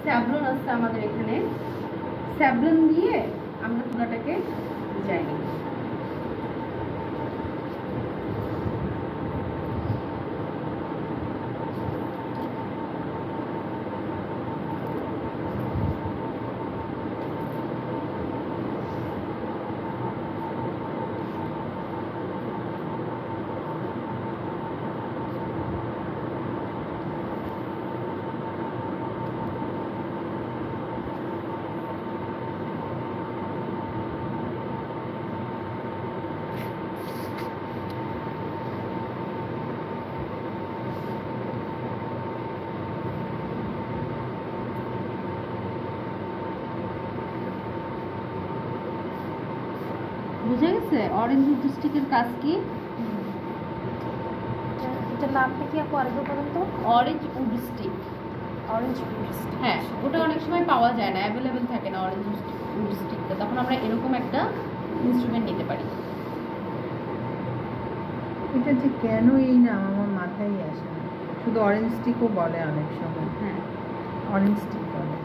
Savlon আছে আমাদের এখানে, স্যাভলন দিয়ে আমরা তুলাটাকে ডিজাইন করব। বুঝে গেছে অরেঞ্জ উড স্টিকের কাজ কি? এটার নামটা কি আপু আরেকবার বলেন তো? Orange wood stick. Orange wood stick. হ্যাঁ, ওটা অনেক সময় পাওয়া যায় না, অ্যাভেলেবেল থাকে না অরেঞ্জ উড স্টিকটা, তখন আমরা এরকম একটা ইনস্ট্রুমেন্ট নিতে পারি। এটা যে কেন এই নাম আমার মাথায় আসে না, শুধু অরেঞ্জ স্টিকও বলে অনেক সময়। হ্যাঁ, অরেঞ্জ স্টিক বলে।